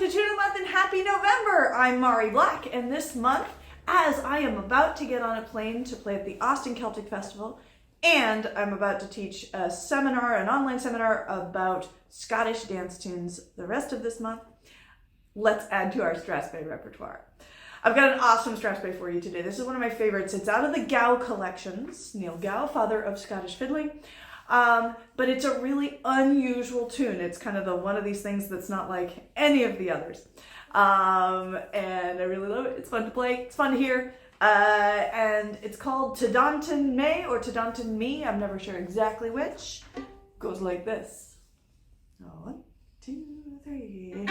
to Tune of the Month and Happy November! I'm Mari Black, and this month, as I am about to get on a plane to play at the Austin Celtic Festival, and I'm about to teach a seminar, an online seminar about Scottish dance tunes the rest of this month, let's add to our strathspey repertoire. I've got an awesome strathspey for you today. This is one of my favorites. It's out of the Gow collections, Niel Gow, father of Scottish fiddling. But it's a really unusual tune. It's kind of one of these things that's not like any of the others. And I really love it. It's fun to play. It's fun to hear. And it's called Daunton Me or Daunton Me. I'm never sure exactly which. Goes like this. 1, 2, 3.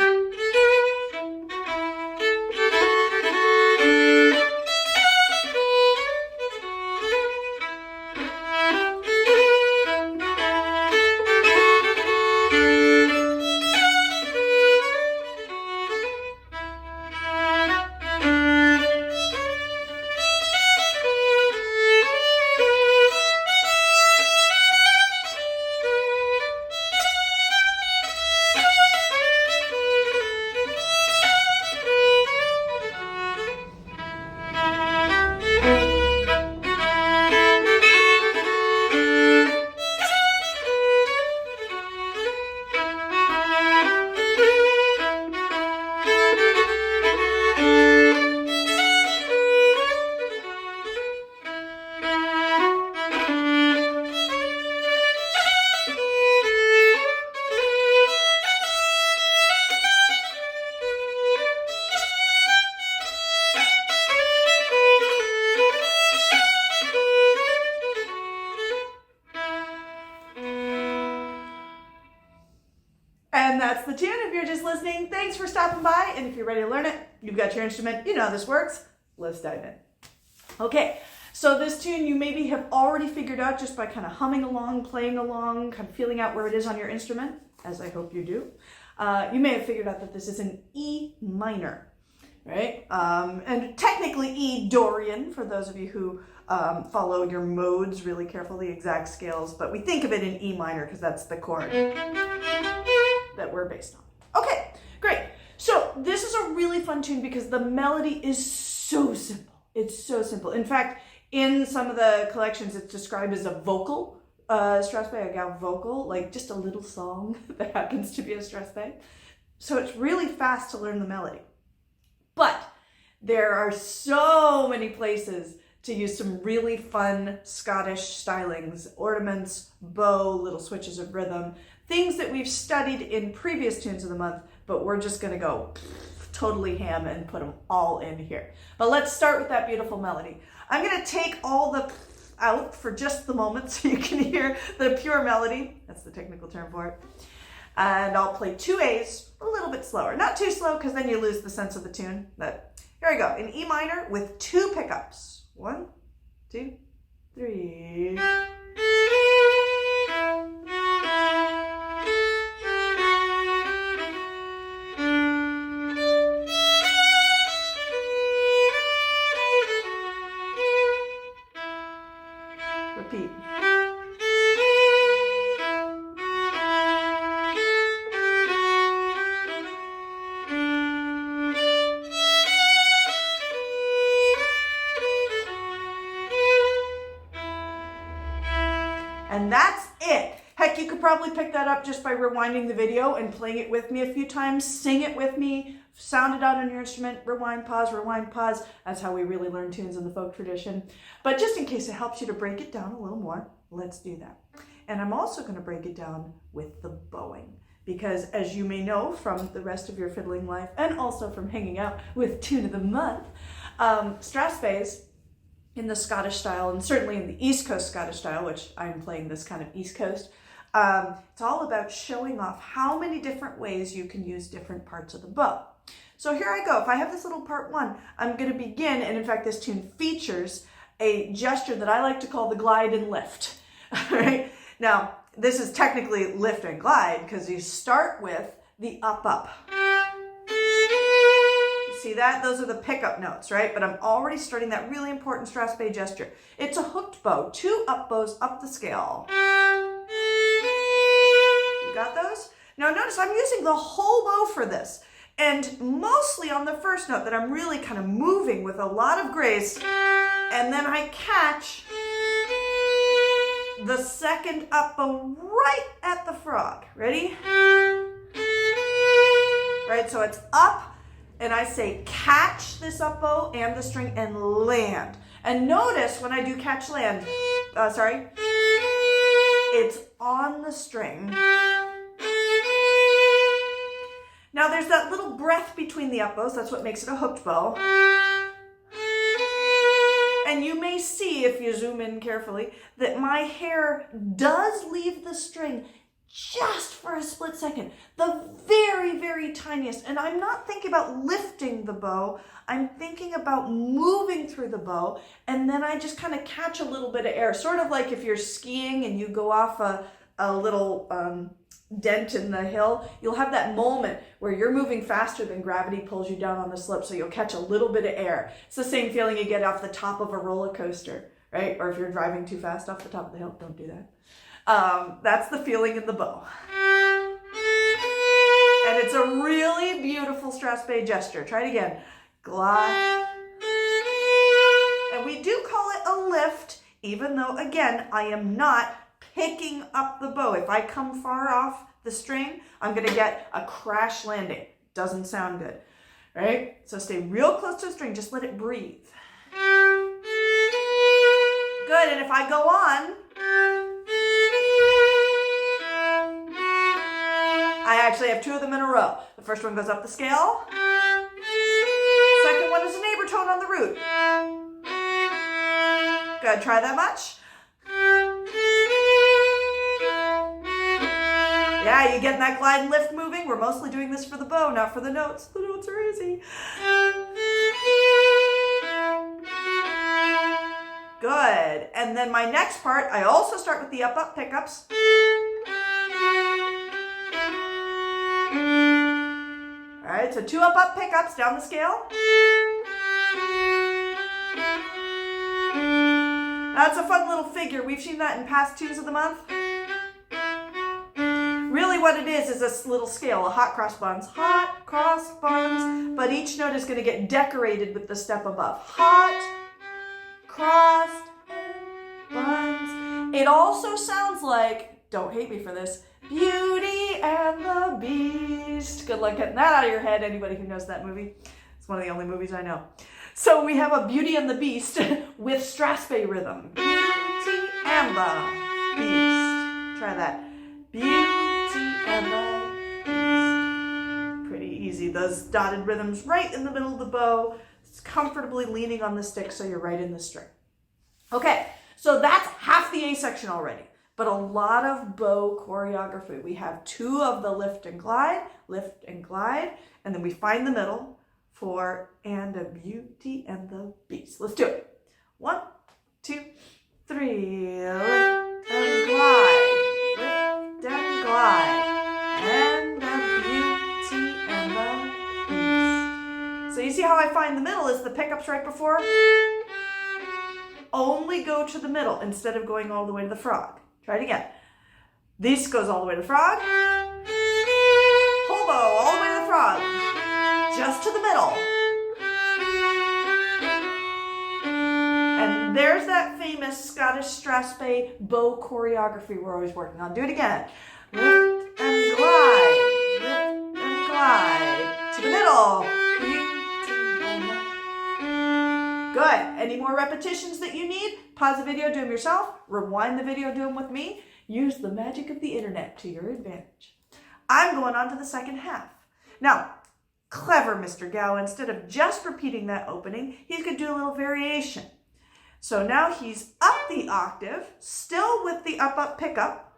And that's the tune. If you're just listening, thanks for stopping by. And if you're ready to learn it, you've got your instrument, you know how this works. Let's dive in. Okay, so this tune you maybe have already figured out just by kind of humming along, playing along, kind of feeling out where it is on your instrument, as I hope you do. You may have figured out that this is an E minor, right? And technically E Dorian, for those of you who follow your modes really carefully, exact scales, but we think of it in E minor because that's the chord that we're based on. Okay, great. So this is a really fun tune because the melody is so simple. It's so simple. In fact, in some of the collections, it's described as a vocal strathspey, a Gow vocal, like just a little song that happens to be a strathspey. So it's really fast to learn the melody. But there are so many places to use some really fun Scottish stylings, ornaments, bow, little switches of rhythm, things that we've studied in previous tunes of the month, but we're just gonna go totally ham and put them all in here. But let's start with that beautiful melody. I'm gonna take all the out for just the moment so you can hear the pure melody. That's the technical term for it. And I'll play 2 A's a little bit slower. Not too slow because then you lose the sense of the tune. But here we go, in E minor with 2 pickups. 1, 2, 3. Repeat. And that's it. Heck, you could probably pick that up just by rewinding the video and playing it with me a few times. Sing it with me, sound it out on your instrument, rewind, pause, rewind, pause. That's how we really learn tunes in the folk tradition. But just in case it helps you to break it down a little more, let's do that. And I'm also going to break it down with the bowing. Because as you may know from the rest of your fiddling life and also from hanging out with Tune of the Month, strathspeys in the Scottish style, and certainly in the East Coast Scottish style, which I'm playing this kind of East Coast, it's all about showing off how many different ways you can use different parts of the bow. So here I go. If I have this little part 1, I'm going to begin, and in fact this tune features a gesture that I like to call the glide and lift. All right? Now, this is technically lift and glide because you start with the up. See that? Those are the pickup notes, right? But I'm already starting that really important strathspey gesture. It's a hooked bow, 2 up bows up the scale. You got those? Now notice I'm using the whole bow for this. And mostly on the first note that I'm really kind of moving with a lot of grace, and then I catch the second up bow right at the frog. Ready? Right, so it's up, and I say catch this up bow and the string and land. And notice when I do catch land, it's on the string. Now there's that little breath between the up bows, that's what makes it a hooked bow. And you may see, if you zoom in carefully, that my hair does leave the string just for a split second. The very, very tiniest. And I'm not thinking about lifting the bow, I'm thinking about moving through the bow, and then I just kind of catch a little bit of air. Sort of like if you're skiing and you go off a little dent in the hill, you'll have that moment where you're moving faster than gravity pulls you down on the slope, so you'll catch a little bit of air. It's the same feeling you get off the top of a roller coaster, right? Or if you're driving too fast off the top of the hill, don't do that. That's the feeling in the bow. And it's a really beautiful strathspey gesture. Try it again. Glide. And we do call it a lift, even though, again, I am not picking up the bow. If I come far off the string, I'm going to get a crash landing. Doesn't sound good, right? So stay real close to the string. Just let it breathe. Good. And if I go on, I actually have two of them in a row. The first one goes up the scale. Second one is a neighbor tone on the root. Good. Try that much. Yeah, you getting that glide and lift moving? We're mostly doing this for the bow, not for the notes. The notes are easy. Good. And then my next part, I also start with the up pickups. All right, so two up pickups down the scale. That's a fun little figure. We've seen that in past twos of the month. Really what it is this little scale, a hot cross buns, but each note is going to get decorated with the step above. Hot, crossed, and buns. It also sounds like, don't hate me for this, Beauty and the Beast. Good luck getting that out of your head, anybody who knows that movie. It's one of the only movies I know. So we have a Beauty and the Beast with strathspey rhythm. Beauty and the Beast. Try that. Beauty and the Beast. Pretty easy. Those dotted rhythms right in the middle of the bow. It's comfortably leaning on the stick so you're right in the string. Okay, so that's half the A section already. But a lot of bow choreography. We have two of the lift and glide, and then we find the middle for and a Beauty and the Beast. Let's do it. 1, 2, 3. Lift and glide. Lift and glide. And a Beauty and the Beast. So you see how I find the middle is the pickups right before? Only go to the middle instead of going all the way to the frog. Try it again. This goes all the way to the frog. Whole bow all the way to the frog. Just to the middle. And there's that famous Scottish strathspey bow choreography we're always working on. Do it again. Lift and glide. Lift and glide. To the middle. Good. Any more repetitions that you need? Pause the video, do them yourself. Rewind the video, do them with me. Use the magic of the internet to your advantage. I'm going on to the second half. Now, clever Mr. Gow, instead of just repeating that opening, he's going to do a little variation. So now he's up the octave, still with the up pickup.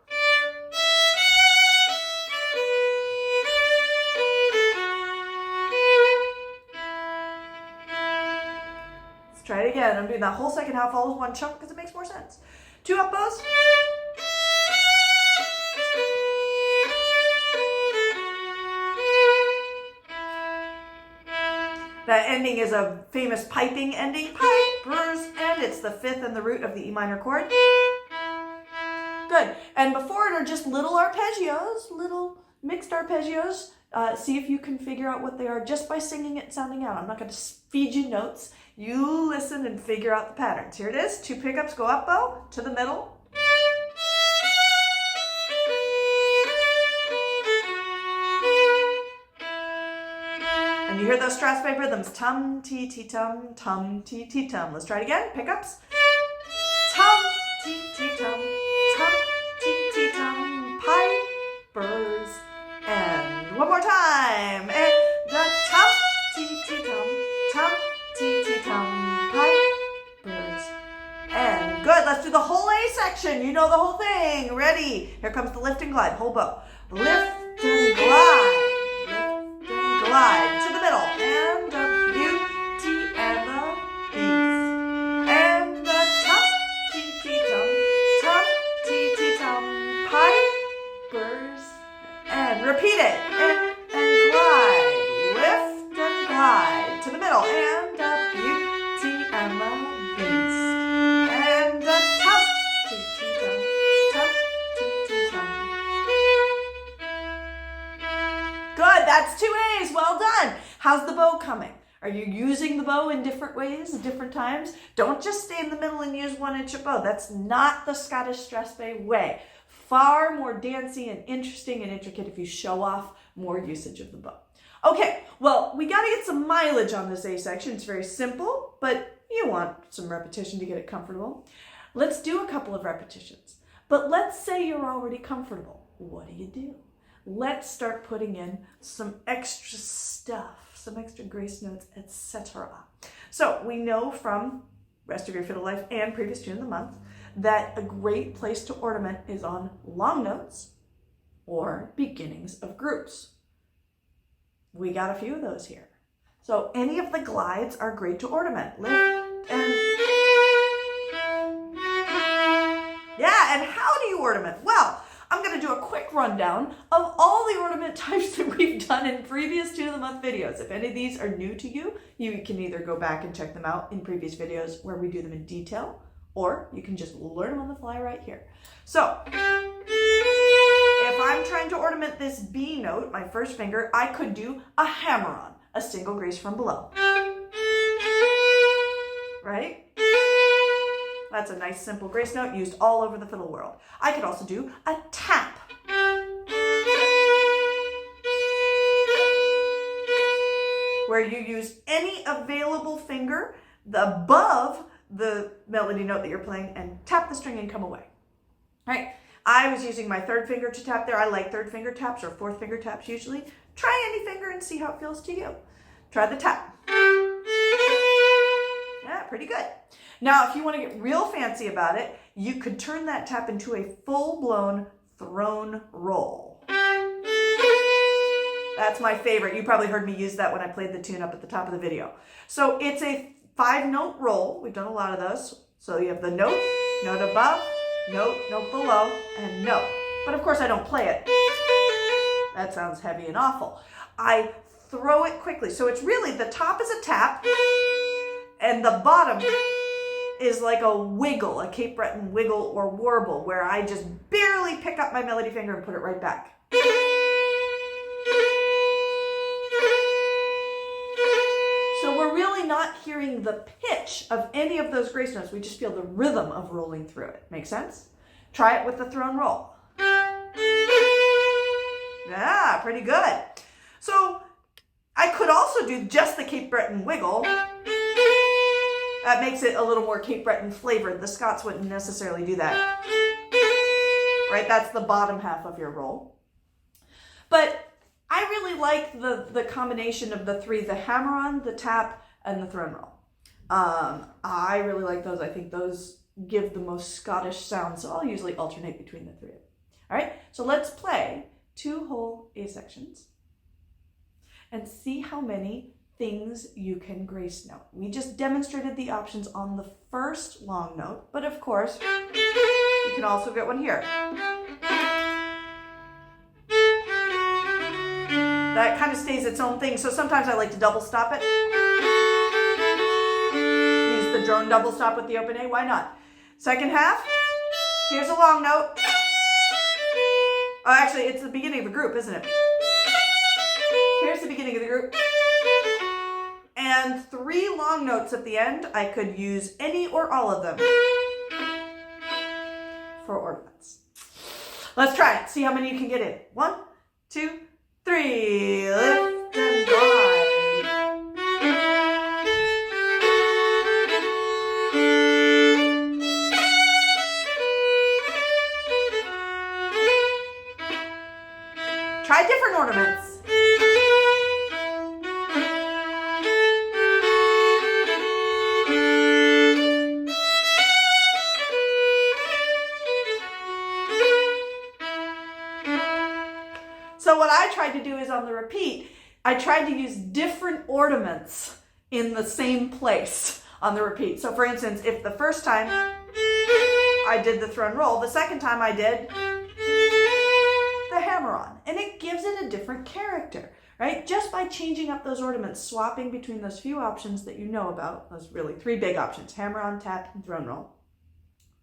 Try it again. I'm doing that whole second half all as one chunk because it makes more sense. 2 up bows. That ending is a famous piping ending. Piper's end. It's the 5th and the root of the E minor chord. Good. And before it are just little arpeggios, little mixed arpeggios. See if you can figure out what they are just by singing it and sounding out. I'm not going to feed you notes. You listen and figure out the patterns. Here it is. 2 pickups, go up bow, to the middle. And you hear those strathspey rhythms. Tum, tee, tee, tum, tum, tee, tee, tum. Let's try it again. Pickups. Tum, tee, tee, tum, tum, tee, tee, tum. Pipers. And one more time. And the tum, tee, tee, tum, tee, tee, tum. Pipers. And good. Let's do the whole A section. You know the whole thing. Ready? Here comes the lift and glide. Whole bow. Lift and glide. Glide to the middle, and the beauty and the beast, and the tum, tee, tee, tum, tee, tee, tum, pipers, and repeat it, and glide, lift and glide to the middle, and the beauty and the beast, and the tum, tee, tee, tum, tee, tee, tum. Good, that's 2 A's, well done. How's the bow coming? Are you using the bow in different ways, different times? Don't just stay in the middle and use 1-inch bow. That's not the Scottish strathspey way. Far more dancey and interesting and intricate if you show off more usage of the bow. Okay, well, we got to get some mileage on this A section. It's very simple, but you want some repetition to get it comfortable. Let's do a couple of repetitions. But let's say you're already comfortable. What do? Let's start putting in some extra stuff, some extra grace notes, etc. So we know from Rest of Your Fiddle Life and previous tune of the month that a great place to ornament is on long notes or beginnings of groups. We got a few of those here. So any of the glides are great to ornament. Lift and... Yeah, and how do you ornament? Well, I'm going to do a quick rundown of all the ornament types that we've done in previous Tune of the Month videos. If any of these are new to you, you can either go back and check them out in previous videos where we do them in detail, or you can just learn them on the fly right here. So, if I'm trying to ornament this B note, my first finger, I could do a hammer-on, a single grace from below. Right? That's a nice simple grace note used all over the fiddle world. I could also do a tap. Where you use any available finger above the melody note that you're playing and tap the string and come away. All right. I was using my 3rd finger to tap there. I like 3rd finger taps or 4th finger taps usually. Try any finger and see how it feels to you. Try the tap. Yeah, pretty good. Now, if you want to get real fancy about it, you could turn that tap into a full-blown throne roll. That's my favorite. You probably heard me use that when I played the tune up at the top of the video. So it's a 5-note roll. We've done a lot of those. So you have the note, note above, note, note below, and note. But of course I don't play it. That sounds heavy and awful. I throw it quickly. So it's really, the top is a tap, and the bottom is like a wiggle, a Cape Breton wiggle or warble, where I just barely pick up my melody finger and put it right back. So we're really not hearing the pitch of any of those grace notes. We just feel the rhythm of rolling through it. Make sense? Try it with the throne roll. Yeah, pretty good. So I could also do just the Cape Breton wiggle. That makes it a little more Cape Breton flavored. The Scots wouldn't necessarily do that. Right? That's the bottom half of your roll. But I really like the combination of the 3, the hammer-on, the tap, and the throne roll. I really like those. I think those give the most Scottish sound, so I'll usually alternate between the 3 of them. All right, so let's play 2 whole A sections and see how many things you can grace note. We just demonstrated the options on the first long note, but of course, you can also get one here. That kind of stays its own thing, so sometimes I like to double stop it. Use the drone double stop with the open A, why not? Second half, here's a long note. Oh, actually, it's the beginning of a group, isn't it? group. And 3 long notes at the end. I could use any or all of them for ornaments. Let's try it. See how many you can get in. 1, 2, 3. Lift and glide. Try different ornaments. So what I tried to do is on the repeat, I tried to use different ornaments in the same place on the repeat. So for instance, if the first time I did the throw and roll, the second time I did the hammer-on, and it gives it a different character, right? Just by changing up those ornaments, swapping between those few options that you know about, those really 3 big options, hammer-on, tap, and throw and roll,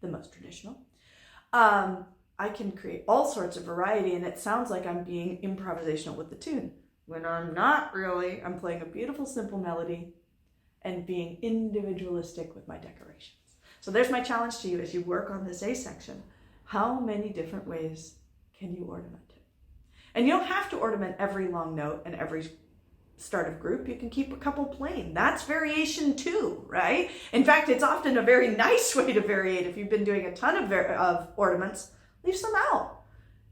the most traditional. I can create all sorts of variety, and it sounds like I'm being improvisational with the tune. When I'm not really, I'm playing a beautiful, simple melody and being individualistic with my decorations. So there's my challenge to you as you work on this A section. How many different ways can you ornament it? And you don't have to ornament every long note and every start of group. You can keep a couple plain. That's variation too, right? In fact, it's often a very nice way to variate. If you've been doing a ton of ornaments, leave some out.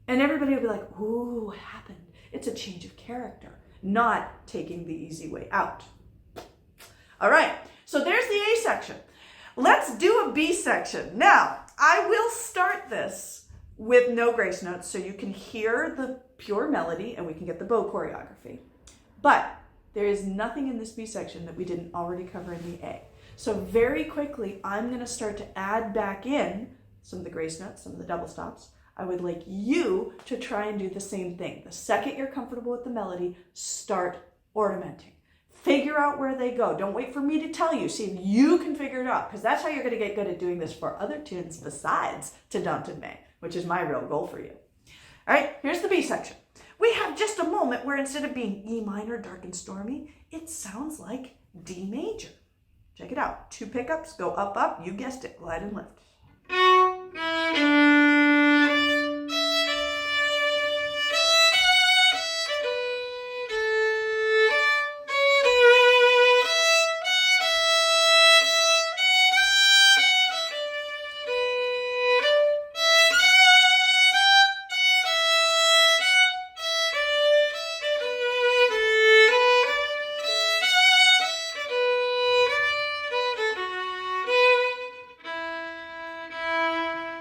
And everybody will be like, ooh, what happened? It's a change of character, not taking the easy way out. All right, so there's the A section. Let's do a B section. Now, I will start this with no grace notes so you can hear the pure melody and we can get the bow choreography. But there is nothing in this B section that we didn't already cover in the A. So very quickly, I'm going to start to add back in some of the grace notes, some of the double stops. I would like you to try and do the same thing. The second you're comfortable with the melody, start ornamenting. Figure out where they go. Don't wait for me to tell you. See if you can figure it out, because that's how you're going to get good at doing this for other tunes besides to Daunton Me, which is my real goal for you. All right, here's the B section. We have just a moment where instead of being E minor, dark and stormy, it sounds like D major. Check it out. 2 pickups, go up, up. You guessed it, glide and lift.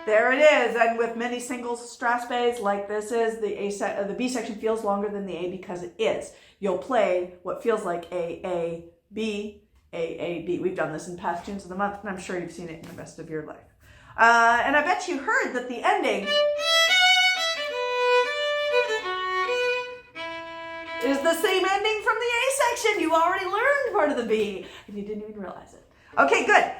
There it is, and with many singles strathspeys like this is, the B section feels longer than the A because it is. You'll play what feels like A, B, A, B. We've done this in past tunes of the month, and I'm sure you've seen it in the rest of your life. And I bet you heard that the ending is the same ending from the A section. You already learned part of the B, and you didn't even realize it. Okay, good.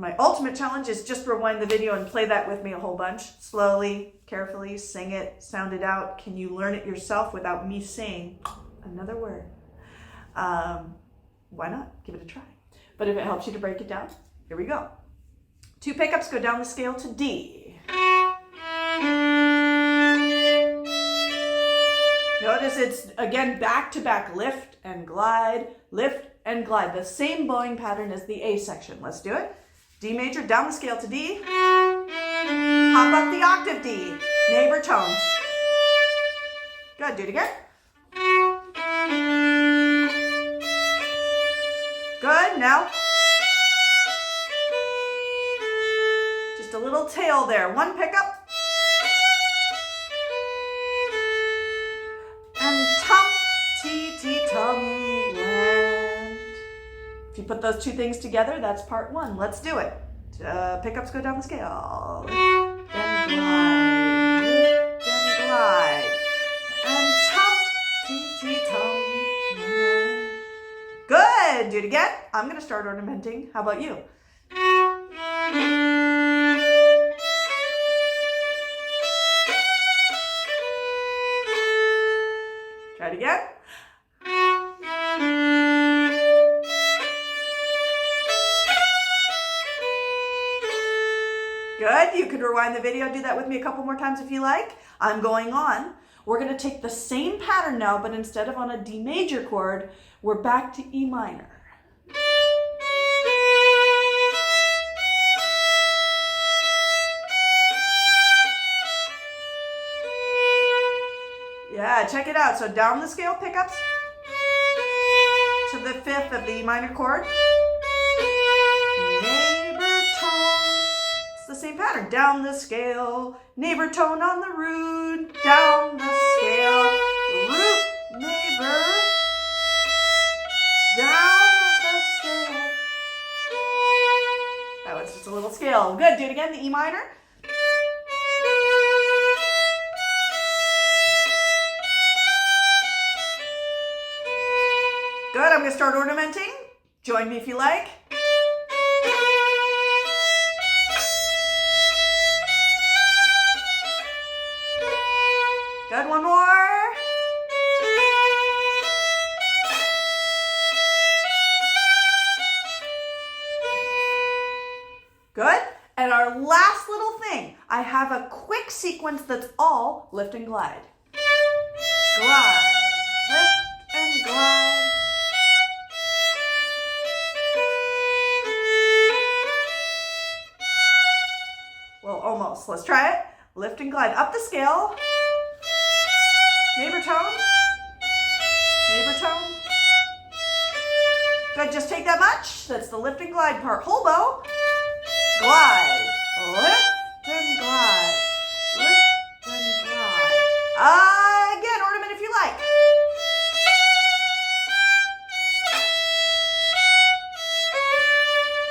My ultimate challenge is just rewind the video and play that with me a whole bunch. Slowly, carefully, sing it, sound it out. Can you learn it yourself without me saying another word? Why not? Give it a try. But if it helps you to break it down, here we go. 2 pickups, go down the scale to D. Notice it's, again, back-to-back, lift and glide, the same bowing pattern as the A section. Let's do it. D major, down the scale to D. Hop up the octave D, neighbor tone. Good, do it again. Good, now. Just a little tail there. 1 pickup. And tum, tee, tee, tum, land. If you put those 2 things together, that's part 1. Let's do it. Pickups go down the scale. Then glide, then glide. And tum, tee, tee, tum, land. Good. Do it again. I'm going to start ornamenting. How about you? Try it again. Good. You could rewind the video, do that with me a couple more times if you like. I'm going on. We're going to take the same pattern now, but instead of on a D major chord, we're back to E minor. Yeah, check it out. So down the scale pickups to the 5th of the E minor chord. Neighbor tone. It's the same pattern. Down the scale. Neighbor tone on the root. Down the scale. Root, neighbor. Down the scale. That was just a little scale. Good. Do it again. The E minor. Good, I'm going to start ornamenting. Join me if you like. Good, one more. Good, and our last little thing, I have a quick sequence that's all lift and glide. Glide, lift and glide. Almost. Let's try it. Lift and glide up the scale. Neighbor tone. Neighbor tone. Good. Just take that much. That's the lift and glide part. Whole bow. Glide. Lift and glide. Lift and glide. Again, ornament if you like.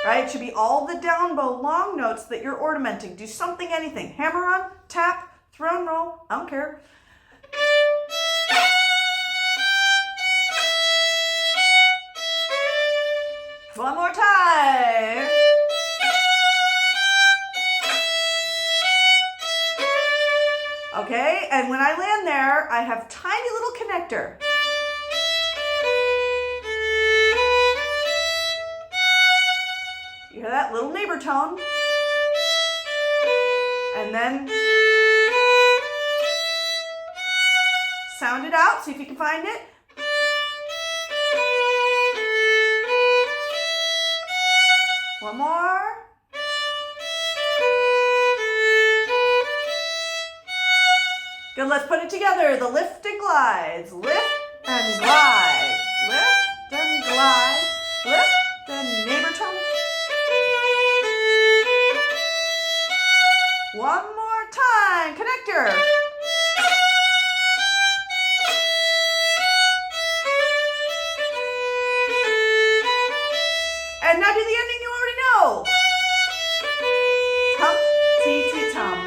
Right? It should be all the down bow long notes that you're ornamenting. Do something, anything. Hammer on, tap, throne roll. I don't care. One more time. Okay, and when I land there, I have tiny little connector. You hear that little neighbor tone? And then sound it out, see if you can find it. One more. Good, let's put it together. The lift and glides. Lift and glide. Lift and glide. Lift and neighbor tone. One more time. Connector. And now do the ending you already know. Tum, tee, tee, tum,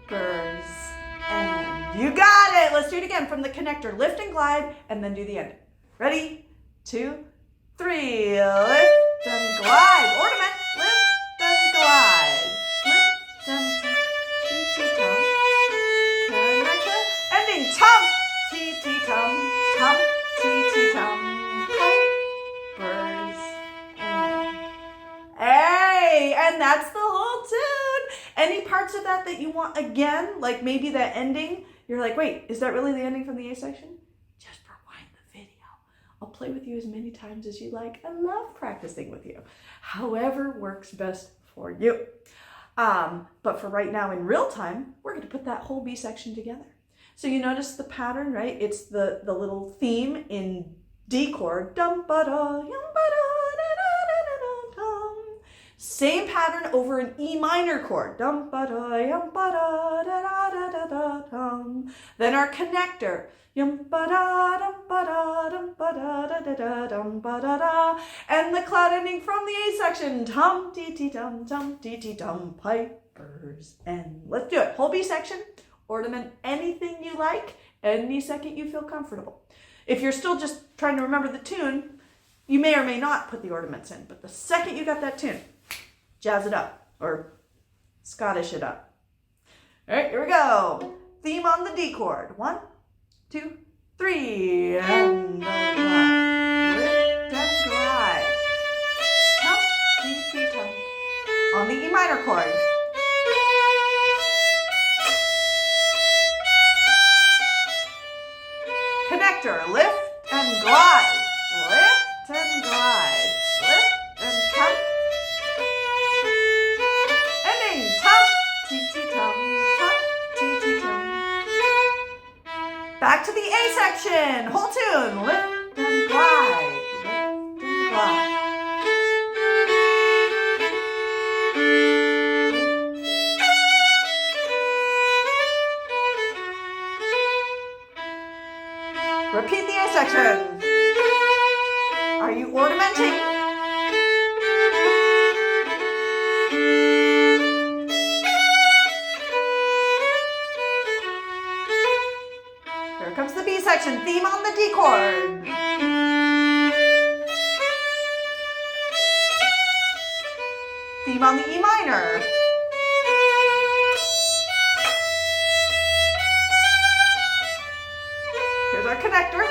pipers, and you got it. Let's do it again from the connector. Lift and glide, and then do the ending. Ready? 2, 3. Lift and glide. Ornament. Lift and glide. Lift and tee, tee, tum. Connector. Ending. Tum, tee, tee, tum. Tum, tee, tee, tum. Pipers. Hey, and that's the whole tune. Any parts of that that you want again, like maybe that ending, you're like, wait, is that really the ending from the A section? Just rewind the video. I'll play with you as many times as you like. I love practicing with you. However works best for you. But for right now in real time, we're going to put that whole B section together. So you notice the pattern, right? It's the little theme in D chord. Dum-ba-da, yum-ba-da. Same pattern over an E minor chord. Dum ba da yum ba da da da da da dum. Then our connector. Yum ba da dum ba da dum ba da da da da dum ba da da. And the cloud ending from the A section. Tum tee tee tum pipers. And let's do it. Whole B section. Ornament anything you like, any second you feel comfortable. If you're still just trying to remember the tune, you may or may not put the ornaments in, but the second you got that tune, jazz it up, or Scottish it up. All right, here we go. Theme on the D chord. 1, 2, 3. And glide. Lift and glide. Tum, tee, tee, tum. On the E minor chord. connector, lift and glide, lift and glide, lift and tum. Ending, tum, tee-tee-tum, tum, tee-tee-tum. Back to the A section, whole tune, lift and glide, lift and glide. Repeat the A section. Are you ornamenting? Here comes the B section, theme on the D chord. Theme on the E minor. Here's our connector.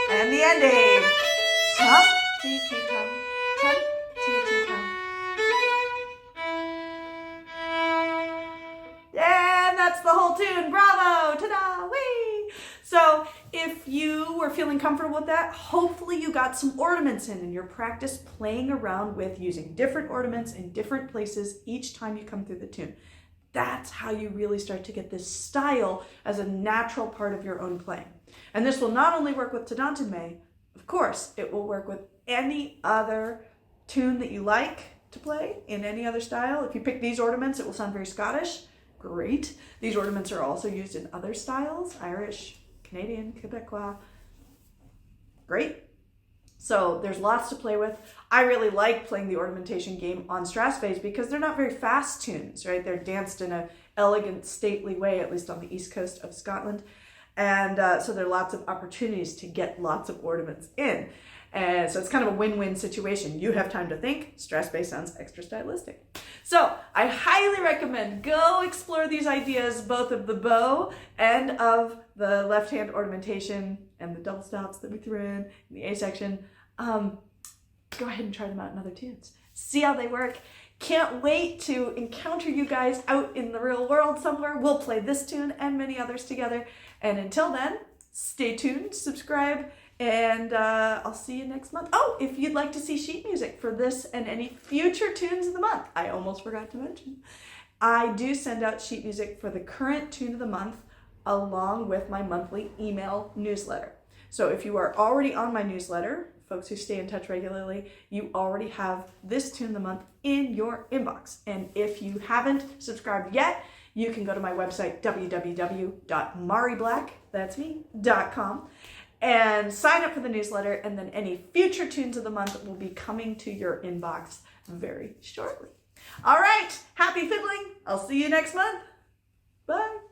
And the ending. Tum, tee, tee, tum, tum, tee, tee, tum. And that's the whole tune. Bravo! Ta-da! Whee! So if you were feeling comfortable with that, hopefully you got some ornaments in your practice playing around with using different ornaments in different places each time you come through the tune. That's how you really start to get this style as a natural part of your own playing. And this will not only work with Daunton Me, of course, it will work with any other tune that you like to play in any other style. If you pick these ornaments, it will sound very Scottish. Great. These ornaments are also used in other styles, Irish, Canadian, Quebecois. Great. So there's lots to play with. I really like playing the ornamentation game on strathspeys because they're not very fast tunes, right? They're danced in an elegant, stately way, at least on the east coast of Scotland. And so there are lots of opportunities to get lots of ornaments in. And so it's kind of a win-win situation. You have time to think, strathspey sounds extra stylistic. So I highly recommend go explore these ideas, both of the bow and of the left hand ornamentation and the double stops that we threw in the A section. Go ahead and try them out in other tunes. See how they work. Can't wait to encounter you guys out in the real world somewhere. We'll play this tune and many others together. And until then, stay tuned, subscribe, and I'll see you next month. Oh, if you'd like to see sheet music for this and any future tunes of the month, I almost forgot to mention, I do send out sheet music for the current tune of the month along with my monthly email newsletter. So if you are already on my newsletter, folks who stay in touch regularly, you already have this tune of the month in your inbox. And if you haven't subscribed yet, you can go to my website, www.mariblack.com, and sign up for the newsletter, and then any future tunes of the month will be coming to your inbox very shortly. All right, happy fiddling. I'll see you next month. Bye.